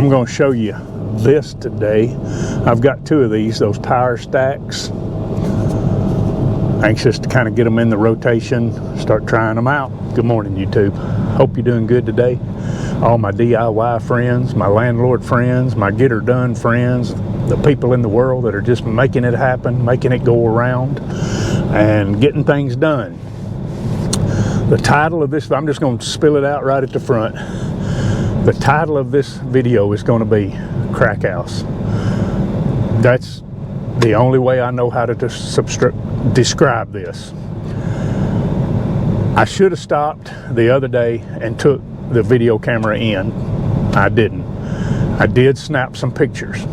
I'm going to show you this today. I've got two of these, those tire stacks. Anxious to kind of get them in the rotation, start trying them out. Good morning, YouTube. Hope you're doing good today. All my DIY friends, my landlord friends, my get her done friends, the people in the world that are just making it happen, making it go around, and getting things done. The title of this, I'm just going to spill it out right at the front. The title of this video is going to be Crack House. That's the only way I know how to describe this. I should have stopped the other day and took the video camera in. I didn't. I did snap some pictures.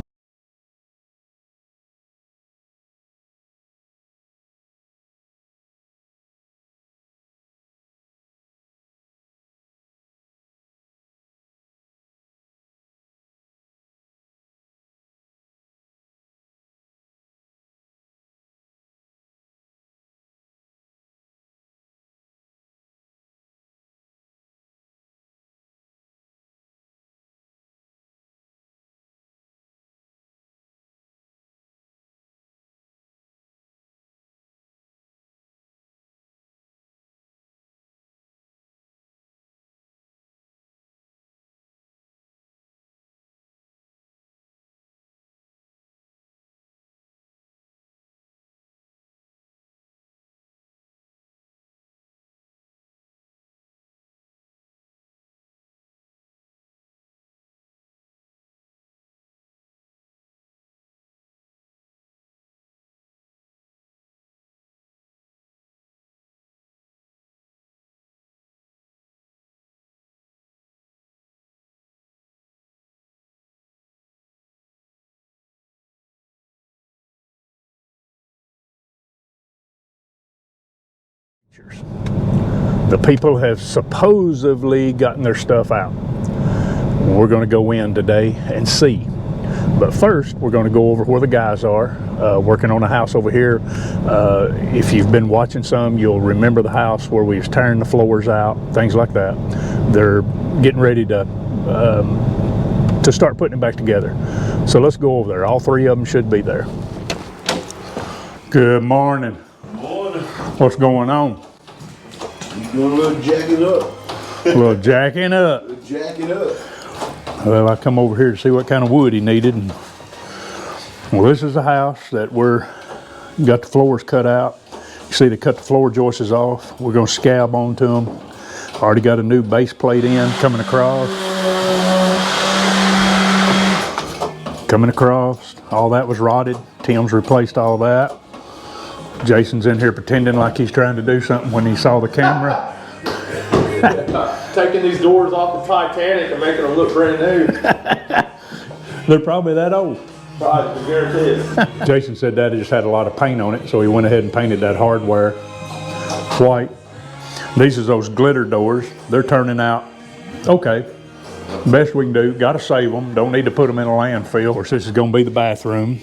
The people have supposedly gotten their stuff out. We're going to go in today and see. But first, we're going to go over where the guys are working on a house over here. If you've been watching some, you'll remember the house where we was tearing the floors out, things like that. They're getting ready to start putting it back together. So let's go over there. All three of them should be there. Good morning. What's going on? Doing a little jacking up. A little jacking up. Jacking up. Well, I come over here to see what kind of wood he needed. And, well, this is a house that got the floors cut out. You see they cut the floor joists off. We're going to scab onto them. Already got a new base plate in coming across. All that was rotted. Tim's replaced all that. Jason's in here pretending like he's trying to do something when he saw the camera. Taking these doors off the Titanic and making them look brand new. They're probably that old. Probably, guaranteed. Jason said that it just had a lot of paint on it, so he went ahead and painted that hardware white. These are those glitter doors. They're turning out okay. Best we can do. Got to save them. Don't need to put them in a landfill. Of course, this is going to be the bathroom.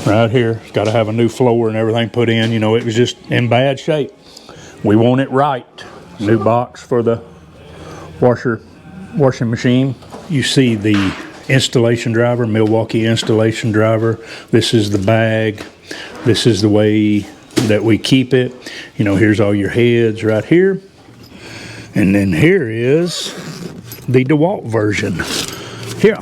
Right here, it's got to have a new floor and everything put in. You know, it was just in bad shape. We want it right. New box for the washing machine. You see the installation driver, Milwaukee installation driver. This is the bag. This is the way that we keep it. You know, here's all your heads right here. And then here is the DeWalt version. Here.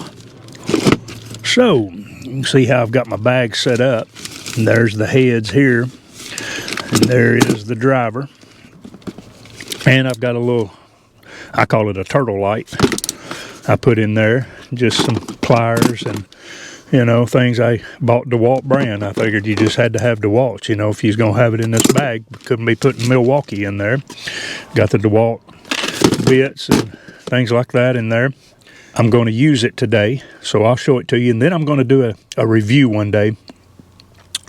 So, you can see how I've got my bag set up. And there's the heads here. And there is the driver. And I've got a little, I call it a turtle light. I put in there just some pliers and, you know, things I bought DeWalt brand. I figured you just had to have DeWalt, you know, if you're going to have it in this bag. Couldn't be putting Milwaukee in there. Got the DeWalt bits and things like that in there. I'm going to use it today, so I'll show it to you, and then I'm going to do a review one day,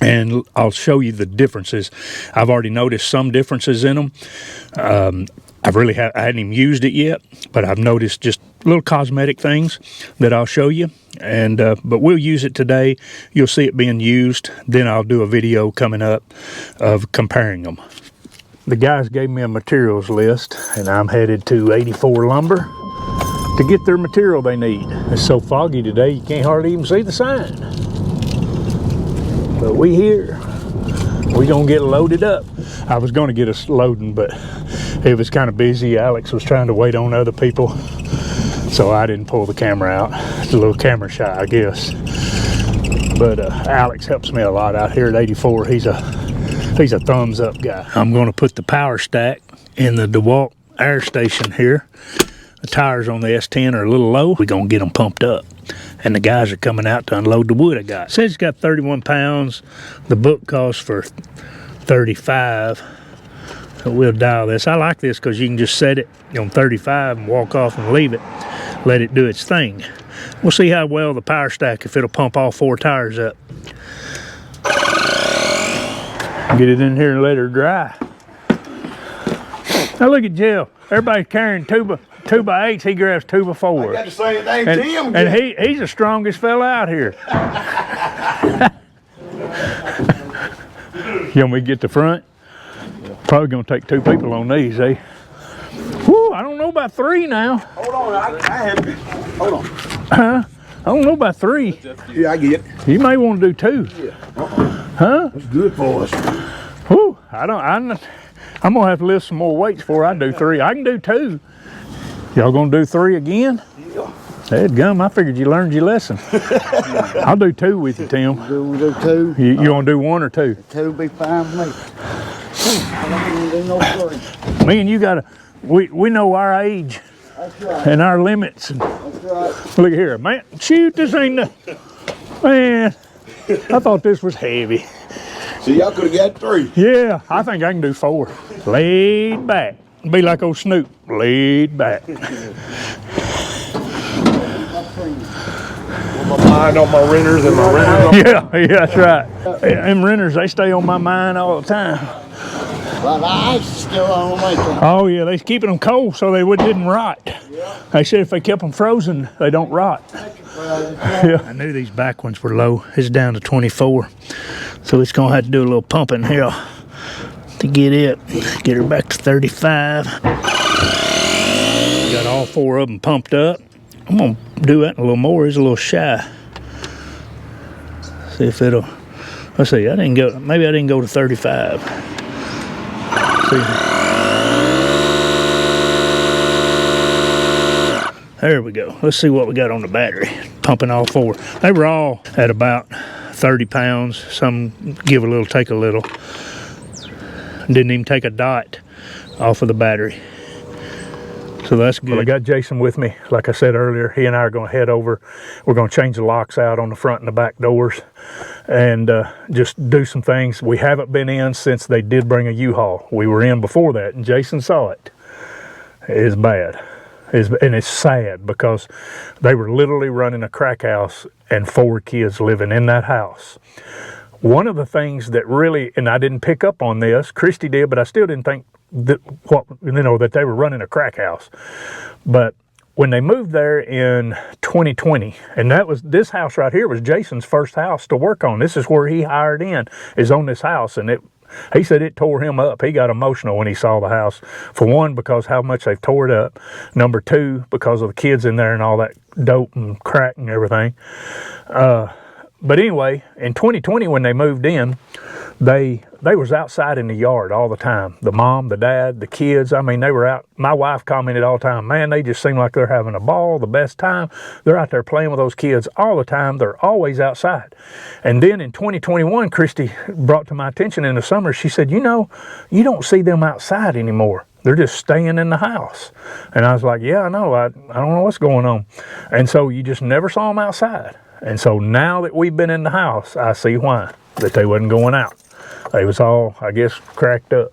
and I'll show you the differences. I've already noticed some differences in them. I hadn't even used it yet, but I've noticed just little cosmetic things that I'll show you, and but we'll use it today. You'll see it being used. Then I'll do a video coming up of comparing them. The guys gave me a materials list, and I'm headed to 84 Lumber. to get their material they need. It's so foggy today you can't hardly even see the sign. But we here. We gonna get loaded up. I was gonna get us loading, but it was kind of busy. Alex was trying to wait on other people, so I didn't pull the camera out. It's a little camera shy, I guess. But Alex helps me a lot out here at 84. He's a thumbs up guy. I'm gonna put the power stack in the DeWalt air station here. The tires on the S10 are a little low. We're gonna get them pumped up. And the guys are coming out to unload the wood I got. It says it's got 31 pounds. The book calls for 35. So we'll dial this. I like this because you can just set it on 35 and walk off and leave it. Let it do its thing. We'll see how well the power stack, if it'll pump all 4 tires up. Get it in here and let her dry. Now look at Jill. Everybody's carrying 2x8s. He grabs 2x4s. I got the same thing Tim. And he's the strongest fella out here. You want me to get the front? Probably gonna take 2 people on these, eh? Whew, I don't know about 3 now. Hold on, I had it. Hold on. Huh? I don't know about 3. Yeah, I get it. You may want to do 2. Yeah. Huh? That's good for us. Whew, I'm gonna have to lift some more weights before I do 3. I can do 2. Y'all gonna do 3 again? Yeah. Dadgum, I figured you learned your lesson. I'll do 2 with you, Tim. Do 2? You want to do 1 or 2? 2 will be fine with me. I don't want to do no 3. Me and you we know our age That's right. and our limits. That's right. Look here, man. Shoot, this ain't man. I thought this was heavy. So y'all could have got 3. Yeah, I think I can do 4. Laid back. Be like old Snoop. Laid back. My mind on my renters and my renters. Yeah, that's right. Them renters, they stay on my mind all the time. But the ice is still on my thing. Oh yeah, they's keeping them cold so they didn't rot. Yeah. They said if they kept them frozen, they don't rot. Yeah. I knew these back ones were low. It's down to 24. So it's gonna have to do a little pumping here to get her back to 35. Got all 4 of them pumped up. I'm gonna do that a little more. It's a little shy. See if it'll, let's see, maybe I didn't go to 35. See. There we go. Let's see what we got on the battery. Pumping all 4. They were all at about 30 pounds. Some give a little, take a little. Didn't even take a dot off of the battery. So that's good. Well, I got Jason with me. Like I said earlier, he and I are going to head over. We're going to change the locks out on the front and the back doors and just do some things. We haven't been in since they did bring a U-Haul. We were in before that, and Jason saw it. It's bad. And it's sad because they were literally running a crack house and 4 kids living in that house. One of the things that really, and I didn't pick up on this, Christy did, but I still didn't think that that they were running a crack house. But when they moved there in 2020, and this house right here was Jason's first house to work on. This is where he hired in, is on this house, and he said it tore him up. He got emotional when he saw the house. For one, because how much they've tore it up. Number 2, because of the kids in there and all that dope and crack and everything. But anyway, in 2020 when they moved in, they was outside in the yard all the time. The mom, the dad, the kids, I mean, they were out. My wife commented all the time, man, they just seem like they're having a ball, the best time. They're out there playing with those kids all the time. They're always outside. And then in 2021, Christy brought to my attention in the summer, she said, you don't see them outside anymore. They're just staying in the house. And I was like, yeah, I know. I don't know what's going on. And so you just never saw them outside. And so now that we've been in the house, I see why, that they wasn't going out. They was all, I guess, cracked up.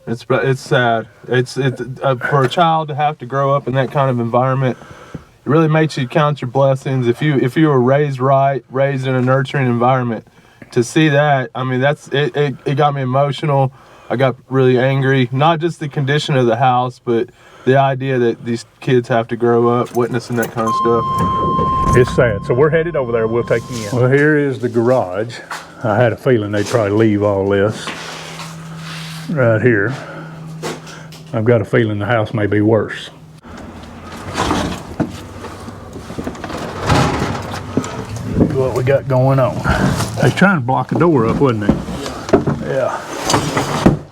It's sad. It's for a child to have to grow up in that kind of environment. It really makes you count your blessings. If you were raised right, raised in a nurturing environment, to see that, I mean, it got me emotional. I got really angry. Not just the condition of the house, but the idea that these kids have to grow up witnessing that kind of stuff. It's sad. So we're headed over there. We'll take you in. Well, here is the garage. I had a feeling they'd probably leave all this right here. I've got a feeling the house may be worse. we got going on. They was trying to block the door up, wasn't they? Yeah.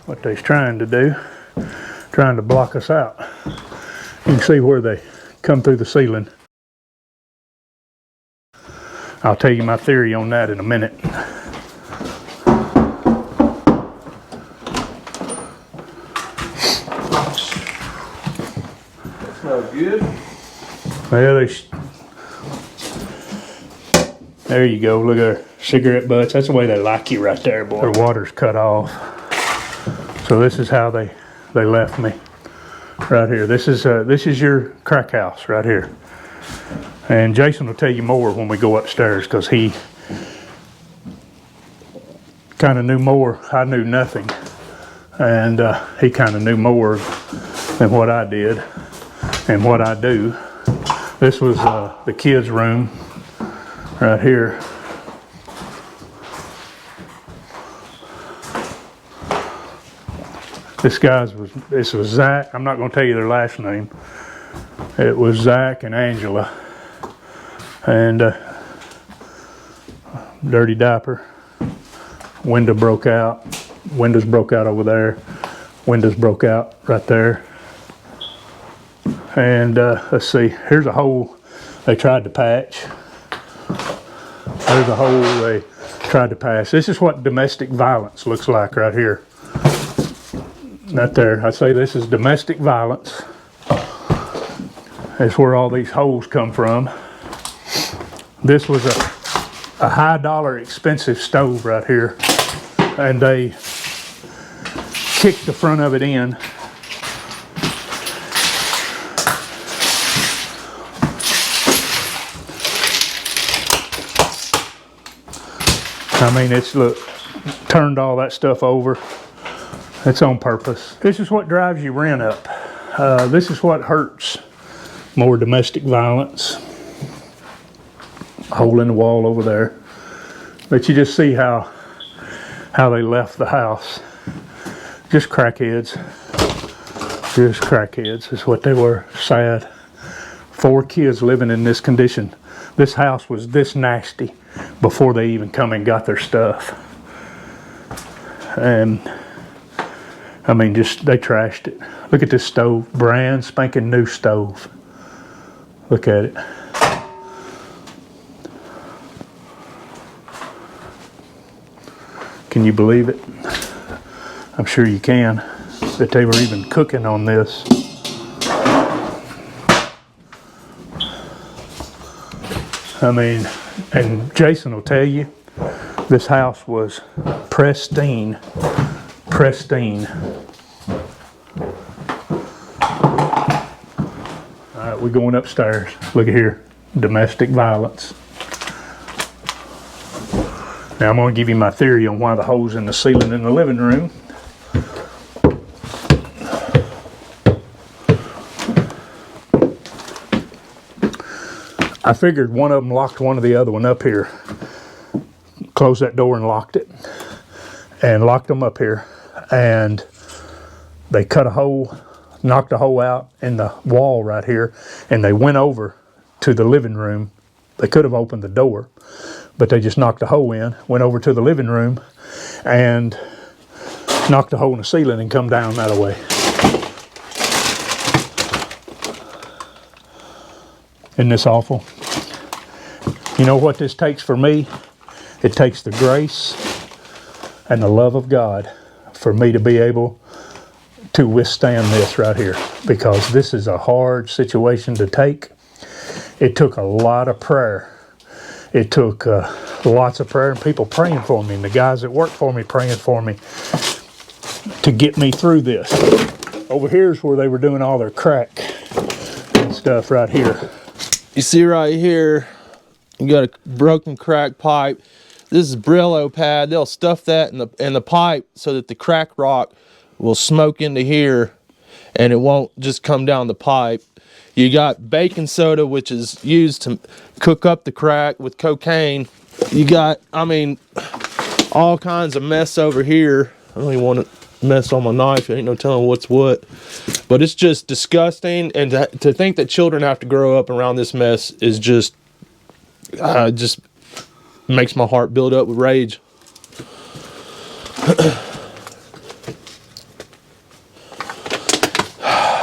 What they's trying to do, trying to block us out. You can see where they come through the ceiling. I'll tell you my theory on that in a minute. Smells good. Well, there you go. Look at their cigarette butts. That's the way they like you right there, boy. Their water's cut off. So this is how they left me. Right here. This is your crack house right here. And Jason will tell you more when we go upstairs, because he kind of knew more. I knew nothing. And he kind of knew more than what I did and what I do. This was the kids' room right here. This was Zach. I'm not going to tell you their last name. It was Zach and Angela. And dirty diaper. Window broke out. Windows broke out over there. Windows broke out right there. And let's see. Here's a hole they tried to patch. There's a hole they tried to patch. This is what domestic violence looks like right here. Right there. I say this is domestic violence. That's where all these holes come from. This was a high dollar expensive stove right here. And they kicked the front of it in. I mean, it's, look, turned all that stuff over. It's on purpose. This is what drives your rent up. This is what hurts more domestic violence. Hole in the wall over there. But you just see how they left the house. Just crackheads. Just crackheads is what they were. Sad. 4 kids living in this condition. This house was this nasty before they even come and got their stuff. And I mean, just, they trashed it. Look at this stove. Brand spanking new stove. Look at it. Can you believe it? I'm sure you can. That they were even cooking on this. I mean, and Jason will tell you, this house was pristine. Pristine. All right, we're going upstairs. Look at here. Domestic violence. Now I'm going to give you my theory on why the hole's in the ceiling in the living room. I figured one of them locked one of the other one up here. Closed that door and locked it. And locked them up here. And they cut a hole, knocked a hole out in the wall right here. And they went over to the living room. They could have opened the door, but they just knocked a hole in, went over to the living room, and knocked a hole in the ceiling and come down that way. Isn't this awful? You know what this takes for me? It takes the grace and the love of God for me to be able to withstand this right here, because this is a hard situation to take. It took a lot of prayer. It took lots of prayer and people praying for me, and the guys that work for me praying for me to get me through this. Over here is where they were doing all their crack and stuff right here. You see right here, you got a broken crack pipe. This is Brillo pad. They'll stuff that in the pipe so that the crack rock will smoke into here and it won't just come down the pipe. You got baking soda, which is used to cook up the crack with cocaine. You got, I mean, all kinds of mess over here. I don't even want to mess on my knife. Ain't no telling what's what. But it's just disgusting. And to think that children have to grow up around this mess is just It makes my heart build up with rage.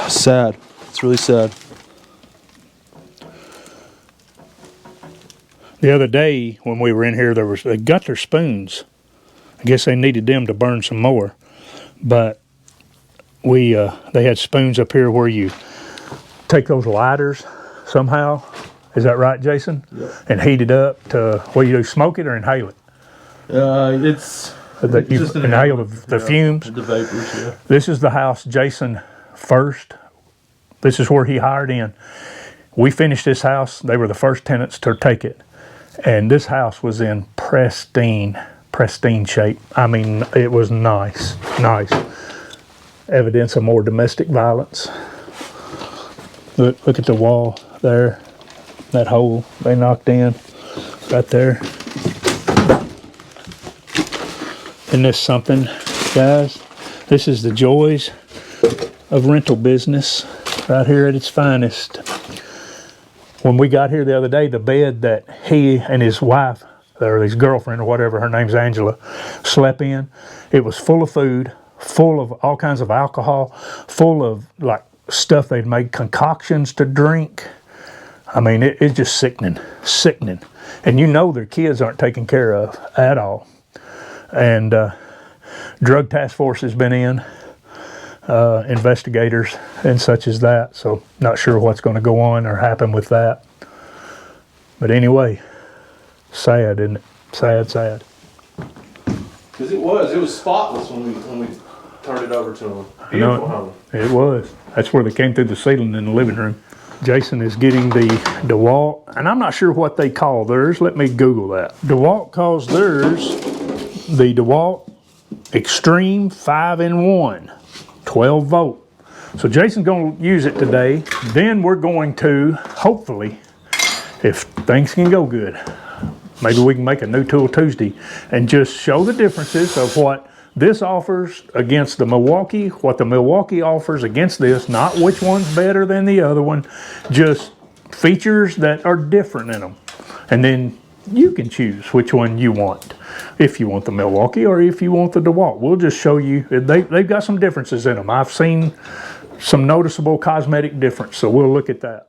Sad. It's really sad. The other day when we were in here, they got their spoons. I guess they needed them to burn some more, but they had spoons up here where you take those lighters somehow. Is that right, Jason? Yep. And heat it up to what you do, smoke it or inhale it? It's You just inhale the fumes. The vapors. Yeah. This is the house Jason first. This is where he hired in. We finished this house. They were the first tenants to take it. And this house was in pristine shape. I mean, it was nice. Evidence of more domestic violence. Look at the wall there. That hole they knocked in right there. Isn't this something, guys? This is the joys of rental business right here at its finest. When we got here the other day, the bed that he and his wife, or his girlfriend or whatever, her name's Angela, slept in, it was full of food, full of all kinds of alcohol, full of like stuff they'd made concoctions to drink. I mean, it's just sickening. And you know their kids aren't taken care of at all. And drug task force has been in, investigators and such as that. So not sure what's going to go on or happen with that. But anyway, sad, isn't it? Sad. Because it was spotless when we turned it over to them. Beautiful home. It was. That's where they came through the ceiling in the living room. Jason is getting the DeWalt, and I'm not sure what they call theirs. Let me Google that. DeWalt calls theirs the DeWalt Extreme 5-in-1, 12 volt. So Jason's going to use it today. Then we're going to, hopefully, if things can go good, maybe we can make a new Tool Tuesday and just show the differences of what this offers against the Milwaukee, what the Milwaukee offers against this, not which one's better than the other one, just features that are different in them. And then you can choose which one you want, if you want the Milwaukee or if you want the DeWalt. We'll just show you, they've got some differences in them. I've seen some noticeable cosmetic difference, so we'll look at that.